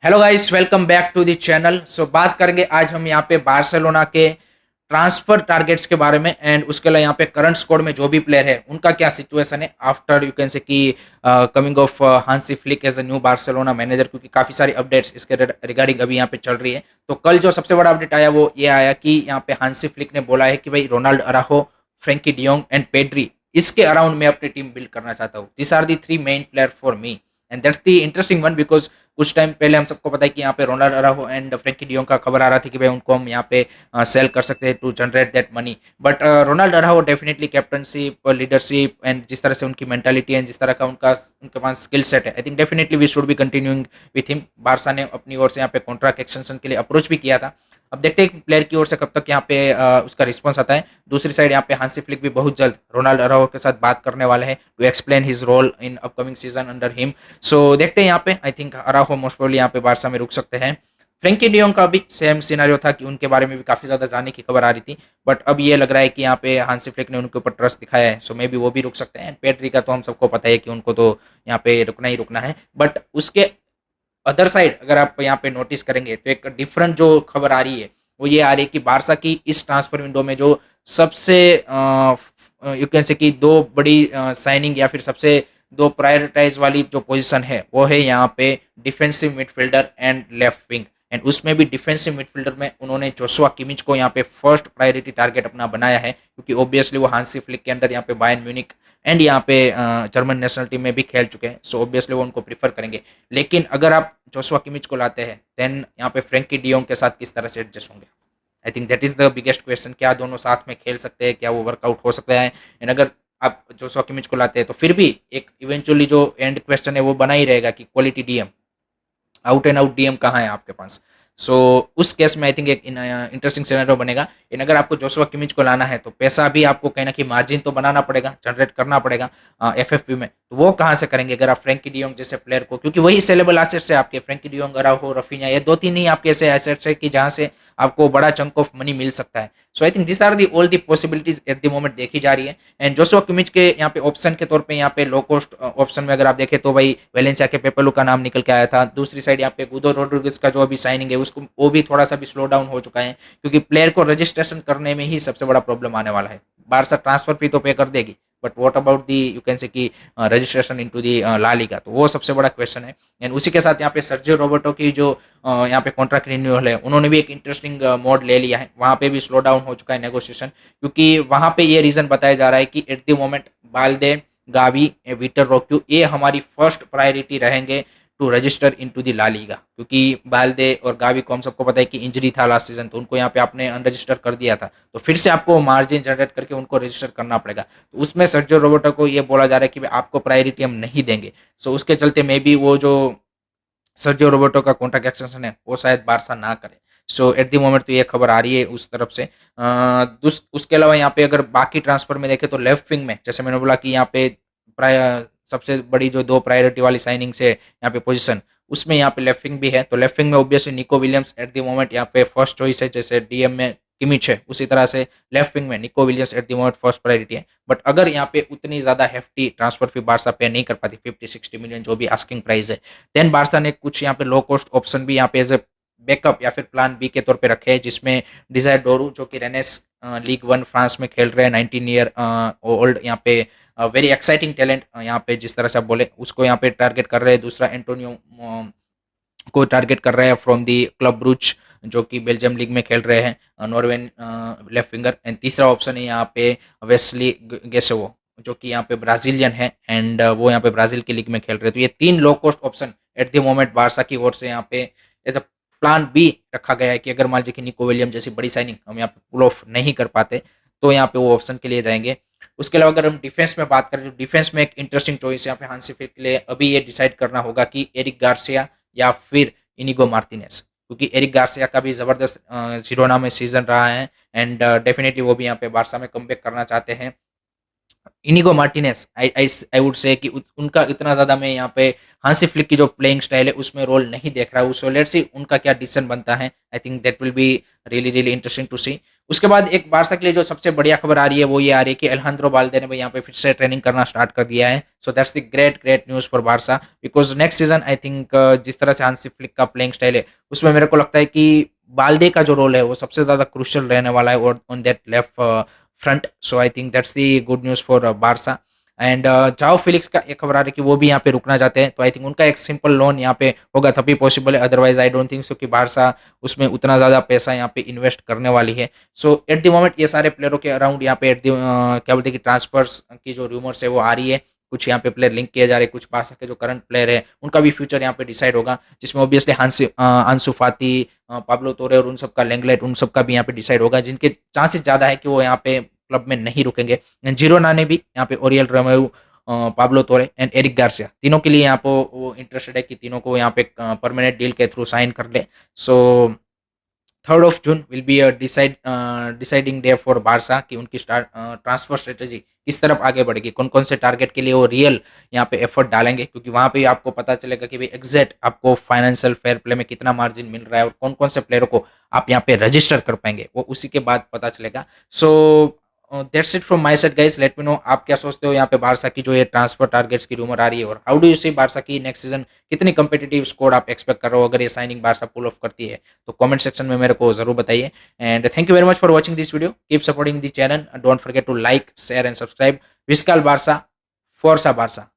Hello guys, welcome back to the channel. बात करेंगे आज हम यहाँ पे बार्सिलोना के ट्रांसफर टारगेट्स के बारे में एंड उसके अलावा यहाँ पे करंट स्क्वाड में जो भी प्लेयर है उनका क्या सिचुएशन है आफ्टर यू कैन से कि coming off Hansi Flick as a new Barcelona manager, क्योंकि काफ़ी सारी अपडेट्स इसके रिगार्डिंग अभी यहाँ पे चल रही है। तो कल जो सबसे बड़ा अपडेट आया वो ये आया कि यहाँ पे हांसी फ्लिक ने बोला है कि भाई Ronald Araujo, Frenkie de Jong and Pedri, इसके अराउंड मैं अपनी टीम बिल्ड करना चाहता हूँ। This are the three main player for me and that's the interesting one because कुछ टाइम पहले हम सबको पता है कि यहाँ पे Ronald Araujo and Frenkie de Jong का खबर आ रहा था कि भाई उनको हम यहाँ पे सेल कर सकते हैं to generate that money. But Ronald Araujo definitely captaincy, leadership and जिस तरह से उनकी मेंटालिटी एंड जिस तरह का उनका उनके पास स्किल सेट है, I think definitely we should be continuing with him. Barca ने अपनी ओर से यहाँ पे कॉन्ट्रैक्ट एक्सटेंशन के लिए अप्रोच भी किया था। अब देखते हैं प्लेयर की ओर से कब तक यहाँ पे उसका रिस्पॉन्स आता है। दूसरी साइड यहाँ पे हांसी फ्लिक भी बहुत जल्द रोनाल्ड अराहो के साथ बात करने वाले हैं to explain his role in upcoming season under him. So देखते हैं यहाँ पे, I think Araujo most probably यहाँ पे बारसा में रुक सकते हैं। फ्रेंकी डियोंग का भी सेम सिनारियो था कि उनके बारे में भी काफ़ी ज़्यादा जाने की खबर आ रही थी, बट अब ये लग रहा है कि यहाँ पे हांसी फ्लिक ने उनके ऊपर ट्रस्ट दिखाया है, सो मे बी वो भी रुक सकते हैं। पेड्री का तो हम सबको पता है कि उनको तो यहाँ पे रुकना ही रुकना है। बट उसके अदर साइड अगर आप यहाँ पे नोटिस करेंगे तो एक डिफरेंट जो खबर आ रही है वो ये आ रही है कि बारसा की इस ट्रांसफर विंडो में जो सबसे यू कैन से कि दो बड़ी साइनिंग या फिर सबसे दो प्रायोरिटाइज वाली जो पोजीशन है वो है यहाँ पे defensive midfielder and left wing. And उसमें भी डिफेंसिव मिडफील्डर में उन्होंने जोशुआ किमिच को यहाँ पे फर्स्ट प्रायोरिटी टारगेट अपना बनाया है, क्योंकि ऑब्वियसली वो हांसी फ्लिक के अंदर यहाँ पे बायर्न म्यूनिक एंड यहाँ पे जर्मन नेशनल टीम में भी खेल चुके हैं, सो ऑब्वियसली वो उनको प्रीफर करेंगे। लेकिन अगर आप जोशुआ किमिच को लाते हैं देन यहाँ पे फ्रेंकी डियोंग के साथ किस तरह से एडजस्ट होंगे? आई think that is the biggest question. क्या दोनों साथ में खेल सकते हैं? क्या वो वर्कआउट हो सकता है? एंड अगर आप जोशुआ किमिच को लाते हैं तो फिर भी एक इवेंचुअली जो एंड क्वेश्चन है वो बना ही रहेगा कि quality DM, out and out DM कहाँ है आपके पास? सो उस केस में आई थिंक एक इंटरेस्टिंग सिनेरियो बनेगा। इन अगर आपको जोशुआ किमिच को लाना है तो पैसा भी आपको कहीं ना कहीं मार्जिन तो बनाना पड़ेगा, जनरेट करना पड़ेगा एफएफपी में। तो वो कहाँ से करेंगे अगर आप फ्रेंकी डियोंग जैसे प्लेयर को, क्योंकि वही सेलेबल एसेट्स है आपके, फ्रेंकी डियोंग, अराउहो, रफीना, ये दो तीन ही आपके ऐसे एसेट्स है कि जहाँ से आपको बड़ा चंक ऑफ मनी मिल सकता है। So I think this are the all the possibilities at the moment देखी जा रही है। एंड जोशुआ किमिच के यहाँ पे ऑप्शन के तौर पे यहाँ पे लो कॉस्ट ऑप्शन में अगर आप देखें तो भाई वेलेंसिया के पेपेलू का नाम निकल के आया था। दूसरी साइड यहाँ पे गुदो रोड्रिगेज का जो अभी साइनिंग है उसको वो भी थोड़ा सा भी स्लो डाउन हो चुका है, क्योंकि प्लेयर को रजिस्ट्रेशन करने में ही सबसे बड़ा प्रॉब्लम आने वाला है। बारसा ट्रांसफर फी तो पे कर देगी, but what about the you can say कि registration into the La Liga, तो वो सबसे बड़ा क्वेश्चन है। एंड उसी के साथ यहाँ पे सर्जियो रोबर्टो की जो यहाँ पे कॉन्ट्रैक्ट रिन्यूअल है उन्होंने भी एक इंटरेस्टिंग मोड ले लिया है। वहाँ पे भी स्लो डाउन हो चुका है नेगोशिएशन, क्योंकि वहाँ पे ये रीजन बताया जा रहा है कि at the moment Balde, Gavi, Vitor Roque ये हमारी फर्स्ट प्रायोरिटी रहेंगे to register into the La Liga, क्योंकि बाल्दे और गावी को हम सबको पता है कि इंजरी था लास्ट सीजन, तो उनको यहाँ पे आपने अनरजिस्टर कर दिया था, तो फिर से आपको मार्जिन जनरेट करके उनको रजिस्टर करना पड़ेगा। तो उसमें सर्जियो रोबर्टो को ये बोला जा रहा है कि आपको प्रायोरिटी हम नहीं देंगे। सो उसके चलते मे बी वो जो सर्जियो रोबर्टो का कॉन्ट्रैक्ट एक्सटेंशन है वो शायद बारसा ना करे। सो एट द मोमेंट तो ये खबर आ रही है उस तरफ से। उसके अलावा यहाँ पे अगर बाकी ट्रांसफर में देखें तो लेफ्ट विंग में जैसे मैंने बोला कि यहाँ पे प्राय सबसे बड़ी जो दो प्रायोरिटी वाली साइनिंग से यहाँ पे पोजीशन, उसमें यहाँ पे लेफ्ट विंग भी है। तो लेफ्ट विंग में obviously Nico Williams eight the moment यहाँ पे फर्स्ट चॉइस है, जैसे डीएम में किमिच है उसी तरह से लेफ्ट विंग में Nico Williams eight the moment first priority है। बट अगर यहाँ पे उतनी ज्यादा हेफ्टी ट्रांसफर फी बारसा पे नहीं कर पाती, 50-60 मिलियन जो भी आस्किंग प्राइस है, देन बारसा ने कुछ यहाँ पे लो कॉस्ट ऑप्शन भी यहाँ पे एज ए बैकअप या फिर प्लान बी के तौर पे रखे हैं, जिसमें डिजायर डोरू जो कि रेनेस लीग वन फ्रांस में खेल रहे हैं, 19 ईयर ओल्ड यहाँ पे वेरी एक्साइटिंग टैलेंट यहाँ पे जिस तरह से आप बोले उसको यहाँ पे टारगेट कर रहे हैं। दूसरा एंटोनियो को टारगेट कर रहे हैं फ्रॉम दी क्लब ब्रूच जो कि बेल्जियम लीग में खेल रहे हैं, नॉर्वेन लेफ्ट विंगर। एंड तीसरा ऑप्शन है यहाँ पे वेस्ली गेसेवो जो कि यहाँ पे ब्राजीलियन है एंड वो यहाँ पे ब्राजील की लीग में खेल रहे हैं। तो ये तीन low cost option eight the moment Barça की ओर से यहाँ पे एज अ प्लान बी रखा गया है कि अगर मान लीजिए कि निको विलियम जैसी बड़ी साइनिंग हम यहाँ पे पुल ऑफ नहीं कर पाते तो यहाँ पे वो ऑप्शन के लिए जाएंगे। उसके अलावा अगर हम डिफेंस में बात करें तो डिफेंस में एक इंटरेस्टिंग चॉइस यहाँ पे हांसी फ्लिक के लिए अभी ये डिसाइड करना होगा कि एरिक गार्सिया या फिर इनिगो मार्टिनेज, क्योंकि एरिक गार्सिया का भी जबरदस्त जिरोना में सीजन रहा है एंड डेफिनेटली वो भी यहाँ पे बारसा में कमबैक करना चाहते हैं। Inigo Martinez, I would say कि उनका इतना ज़्यादा मैं यहाँ पे हांसी फ्लिक की जो प्लेइंग स्टाइल है उसमें रोल नहीं देख रहा हूँ। सो लेट्स सी उनका क्या डिसीजन बनता है। I think that will be really really interesting to see. उसके बाद एक बारसा के लिए जो सबसे बढ़िया खबर आ रही है वो ये आ रही है कि अलेहांद्रो बाल्दे ने भाई यहाँ पे फिर से ट्रेनिंग करना स्टार्ट कर दिया है। So that's the great great news for Barça, because next season I think जिस तरह से हांसी फ्लिक का प्लेइंग स्टाइल है उसमें मेरे को लगता है कि बाल्दे का जो रोल है वो सबसे ज़्यादा क्रूशियल रहने वाला है और on that left front. So I think that's the good news for Barça. And जाओ फिलिक्स का एक खबर आ रही है कि वो भी यहाँ पे रुकना चाहते हैं, तो आई थिंक उनका एक सिंपल लोन यहाँ पे होगा तभी पॉसिबल है, otherwise I don't think so कि बारसा उसमें उतना ज़्यादा पैसा यहाँ पे इन्वेस्ट करने वाली है। सो एट द मोमेंट ये सारे प्लेयरों के अराउंड यहाँ पे क्या बोलते हैं कि ट्रांसफर्स की जो रूमर्स है वो आ रही है। कुछ यहाँ पे प्लेयर लिंक किए जा रहे हैं, कुछ बारसा के जो करंट प्लेयर है उनका भी फ्यूचर यहाँ पे डिसाइड होगा, जिसमें ऑब्वियसली अंसु फाती, पाब्लो तोरे और उन सबका लेंगलेट उन सबका भी यहाँ पे डिसाइड होगा, जिनके चांसेस ज़्यादा है कि वो यहाँ पे क्लब में नहीं रुकेंगे। जिरोना ने भी यहाँ पे ओरियल रोमेओ, पाब्लो तोरे एंड एरिक गार्सिया तीनों के लिए यहाँ पे वो इंटरेस्टेड है कि तीनों को यहाँ पे परमानेंट डील के थ्रू साइन कर ले। सो 3rd of June will be a deciding day for Barça कि उनकी ट्रांसफर स्ट्रेटेजी किस तरफ आगे बढ़ेगी, कौन कौन से टारगेट के लिए वो रियल यहाँ पे एफर्ट डालेंगे, क्योंकि वहाँ पे आपको पता चलेगा कि भाई एग्जैक्ट आपको फाइनेंशियल फेयर प्ले में कितना मार्जिन मिल रहा है और कौन कौन से प्लेयरों को आप यहाँ पे रजिस्टर कर पाएंगे, वो उसी के बाद पता चलेगा। So that's it from my side guys, let me know आप क्या सोचते हो यहाँ पे बारसा की जो ये ट्रांसफर टारगेट्स की रूमर आ रही है, और how do you see Barca की नेक्स्ट सीजन कितनी कंपेटिटिव स्कोर आप एक्सपेक्ट कर रहे हो अगर ये साइनिंग बारसा पुल ऑफ करती है, तो कमेंट सेक्शन में मेरे को जरूर बताइए। And thank you very much for watching this video, keep supporting the channel, don't forget to like share and subscribe. विस्काल बारसा, फोर्सा बारसा।